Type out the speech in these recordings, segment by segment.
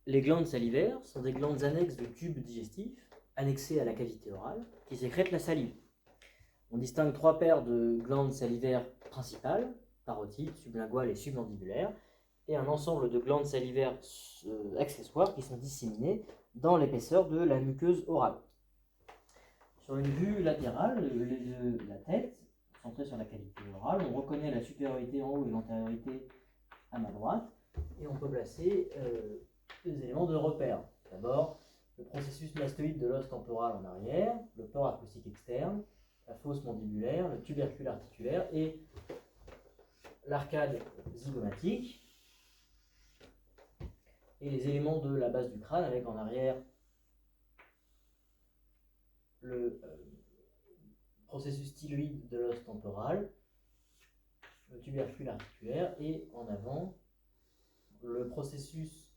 Les glandes salivaires sont des glandes annexes de tubes digestifs annexés à la cavité orale qui sécrètent la salive. On distingue trois paires de glandes salivaires principales, parotides, sublinguales et submandibulaires, et un ensemble de glandes salivaires accessoires qui sont disséminées dans l'épaisseur de la muqueuse orale. Sur une vue latérale de la tête, centrée sur la cavité orale, on reconnaît la supériorité en haut et l'antériorité à ma droite, et on peut placer des éléments de repère. D'abord, le processus mastoïde de l'os temporal en arrière, le port acoustique externe, la fosse mandibulaire, le tubercule articulaire et l'arcade zygomatique, et les éléments de la base du crâne avec en arrière le processus styloïde de l'os temporal, le tubercule articulaire et en avant le processus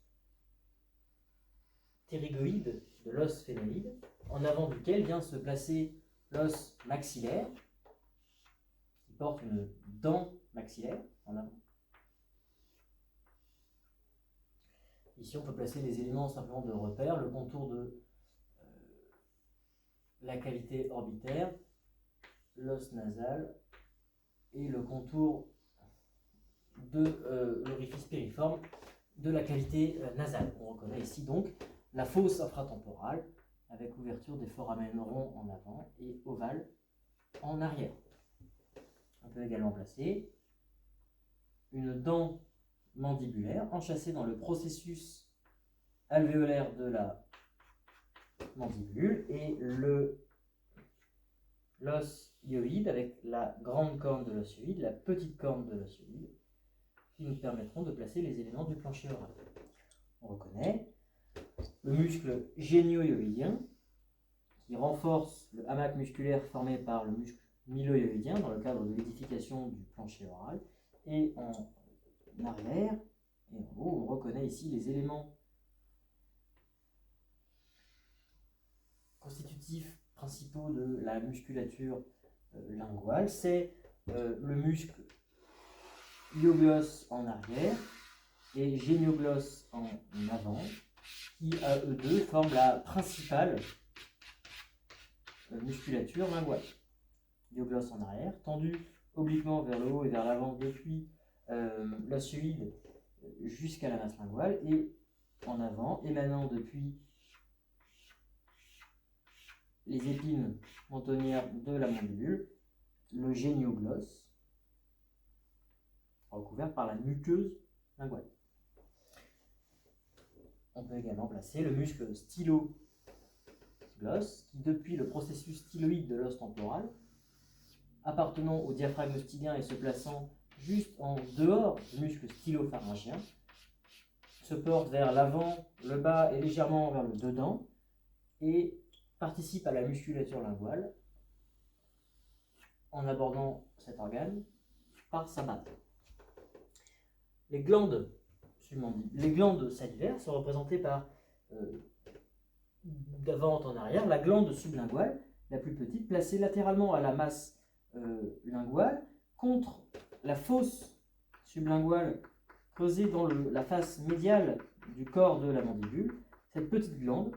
ptérygoïde de l'os phénoïde, en avant duquel vient se placer l'os maxillaire, qui porte une dent maxillaire en avant. Ici, on peut placer des éléments simplement de repère, le contour de la cavité orbitaire, l'os nasal et le contour de l'orifice périforme de la cavité nasale. On reconnaît ici donc la fosse infratemporale avec ouverture des foramen ronds en avant et ovale en arrière. On peut également placer une dent mandibulaire enchâssée dans le processus alvéolaire de la mandibule et l'os hyoïde avec la grande corne de l'os hyoïde, la petite corne de l'os hyoïde, qui nous permettront de placer les éléments du plancher oral. On reconnaît le muscle génio-hyoïdien qui renforce le hamac musculaire formé par le muscle mylo-hyoïdien dans le cadre de l'édification du plancher oral. Et en arrière et en haut, on reconnaît ici les éléments constitutifs principaux de la musculature linguale. C'est le muscle hyoglosse en arrière et génioglosse en avant, qui à eux deux forment la principale musculature linguale. Hyoglosse en arrière, tendu obliquement vers le haut et vers l'avant depuis l'os hyoïde jusqu'à la masse linguale, et en avant, émanant depuis les épines mentonnières de la mandibule, le génioglosse, recouvert par la muqueuse linguale. On peut également placer le muscle styloglosse, qui depuis le processus styloïde de l'os temporal, appartenant au diaphragme stylien et se plaçant juste en dehors du muscle stylopharyngien, se porte vers l'avant, le bas et légèrement vers le dedans, et participe à la musculature linguale en abordant cet organe par sa base. Les glandes salivaires sont représentées par, d'avant en arrière, la glande sublinguale, la plus petite, placée latéralement à la masse linguale, contre la fosse sublinguale creusée dans la face médiale du corps de la mandibule. Cette petite glande,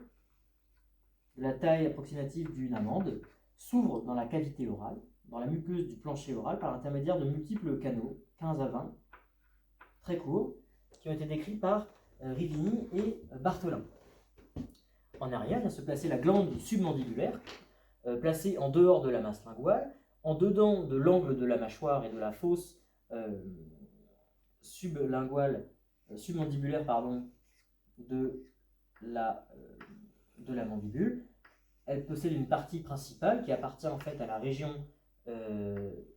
de la taille approximative d'une amande, s'ouvre dans la cavité orale, dans la muqueuse du plancher oral, par l'intermédiaire de multiples canaux, 15 à 20, très courts, qui ont été décrits par Rivini et Bartholin. En arrière vient se placer la glande submandibulaire, placée en dehors de la masse linguale, en dedans de l'angle de la mâchoire et de la fosse submandibulaire de la mandibule. Elle possède une partie principale qui appartient en fait à la région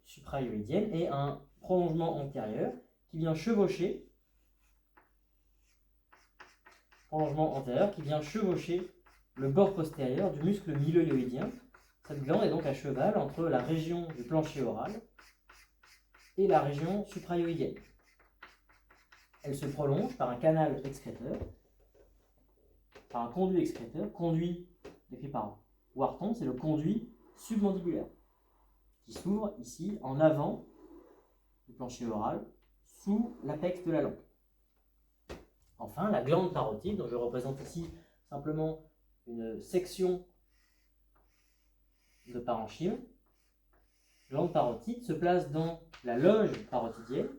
suprahyoïdienne et un prolongement antérieur qui vient chevaucher le bord postérieur du muscle mylohyoïdien. Cette glande est donc à cheval entre la région du plancher oral et la région suprahyoïdienne. Elle se prolonge par un canal excréteur, par un conduit excréteur, conduit décrit par Wharton, c'est le conduit submandibulaire, qui s'ouvre ici en avant du plancher oral, sous l'apex de la langue. Enfin, enfin, la glande parotide, dont je représente ici simplement une section de parenchyme. Glande parotide se place dans la loge parotidienne,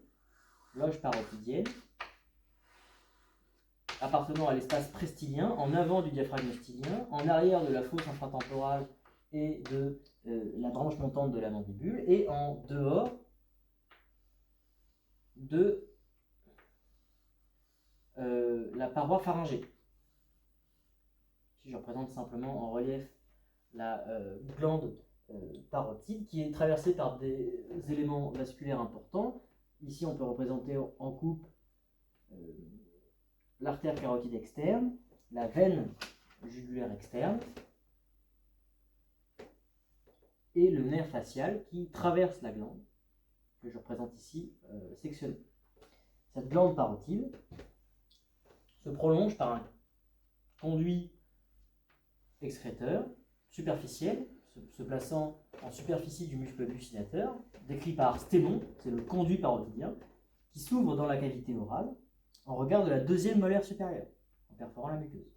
appartenant à l'espace prestylien, en avant du diaphragme stylien, en arrière de la fosse infratemporale et de la branche montante de la mandibule, et en dehors de la paroi pharyngée. Ici, je représente simplement en relief la glande parotide qui est traversée par des éléments vasculaires importants. Ici, on peut représenter en coupe l'artère carotide externe, la veine jugulaire externe et le nerf facial qui traverse la glande, que je représente ici sectionné. Cette glande parotide se prolonge par un conduit excréteur superficiel, se plaçant en superficie du muscle buccinateur, décrit par sténon, c'est le conduit parotidien, qui s'ouvre dans la cavité orale en regard de la deuxième molaire supérieure, en perforant la muqueuse.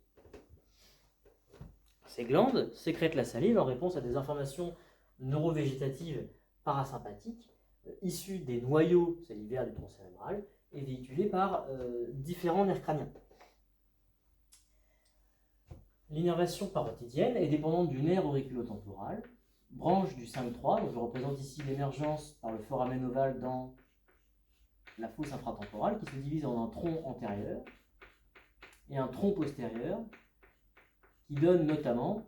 Ces glandes sécrètent la salive en réponse à des informations neurovégétatives parasympathiques issues des noyaux salivaires du tronc cérébral et véhiculées par différents nerfs crâniens. L'innervation parotidienne est dépendante du nerf auriculotemporal, branche du 5-3, dont je représente ici l'émergence par le foramen ovale dans la fosse infratemporale, qui se divise en un tronc antérieur et un tronc postérieur, qui donne notamment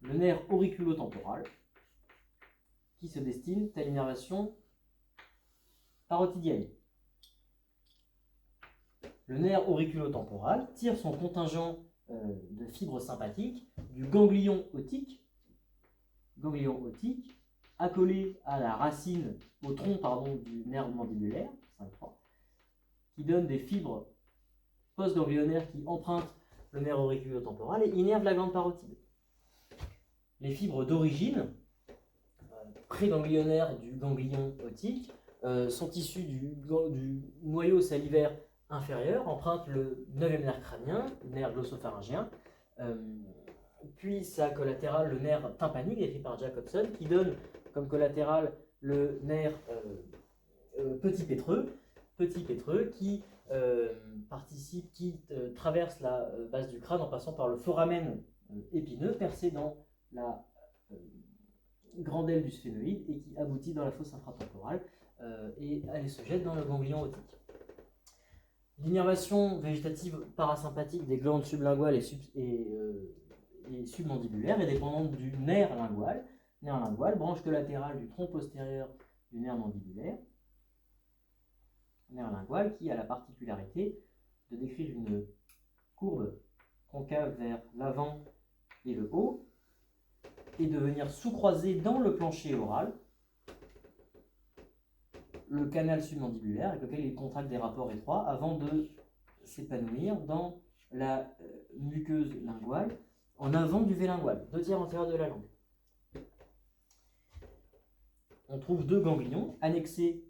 le nerf auriculotemporal, qui se destine à l'innervation parotidienne. Le nerf auriculotemporal tire son contingent de fibres sympathiques du ganglion otique, accolé à la racine, au tronc du nerf mandibulaire, 5-3, qui donne des fibres postganglionnaires qui empruntent le nerf auriculotemporal et innervent la glande parotide. Les fibres d'origine préganglionnaires du ganglion otique sont issues du noyau salivaire inférieur, empruntent le 9e nerf crânien, le nerf glossopharyngien, puis sa collatérale, le nerf tympanique, décrit par Jacobson, qui donne comme collatéral le nerf petit pétreux qui traverse la base du crâne en passant par le foramen épineux percé dans la grande aile du sphénoïde et qui aboutit dans la fosse infratemporale et elle se jette dans le ganglion otique. L'innervation végétative parasympathique des glandes sublinguales et submandibulaires est dépendante du nerf lingual, branche collatérale du tronc postérieur du nerf mandibulaire, nerf lingual qui a la particularité de décrire une courbe concave vers l'avant et le haut et de venir sous-croiser dans le plancher oral le canal submandibulaire avec lequel il contracte des rapports étroits avant de s'épanouir dans la muqueuse linguale en avant du V lingual, 2 tiers antérieurs de la langue. On trouve 2 ganglions annexés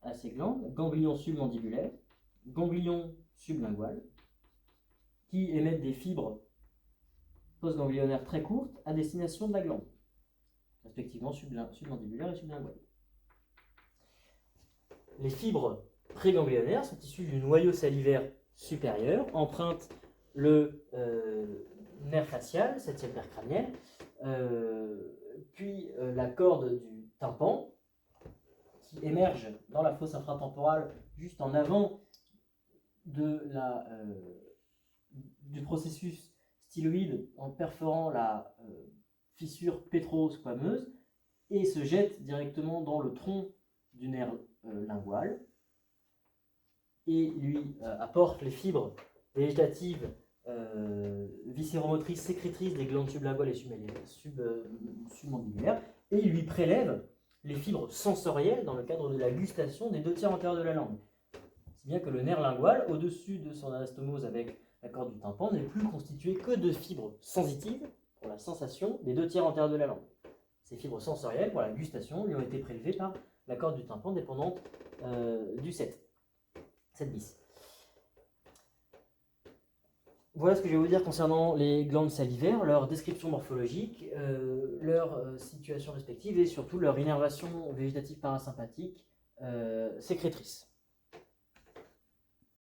à ces glandes, ganglion submandibulaire, ganglion sublingual, qui émettent des fibres postganglionnaires très courtes à destination de la glande, respectivement submandibulaire et sublingual. Les fibres préganglionnaires sont issues du noyau salivaire supérieur, empruntent le nerf facial, 7e nerf crânien, puis la corde du tympan, qui émerge dans la fosse infratemporale juste en avant de du processus styloïde en perforant la fissure pétro-squameuse et se jette directement dans le tronc du nerf lingual et lui apporte les fibres végétatives viscéromotrices sécrétrices des glandes sublinguales et submandibulaires et il lui prélève les fibres sensorielles dans le cadre de la gustation des 2 tiers antérieurs de la langue. Si bien que le nerf lingual, au-dessus de son anastomose avec la corde du tympan, n'est plus constitué que de fibres sensitives pour la sensation des 2 tiers antérieurs de la langue. Ces fibres sensorielles pour la gustation lui ont été prélevées par la corde du tympan dépendante du 7 bis. Voilà ce que je vais vous dire concernant les glandes salivaires, leur description morphologique, leur situation respective et surtout leur innervation végétative parasympathique sécrétrice.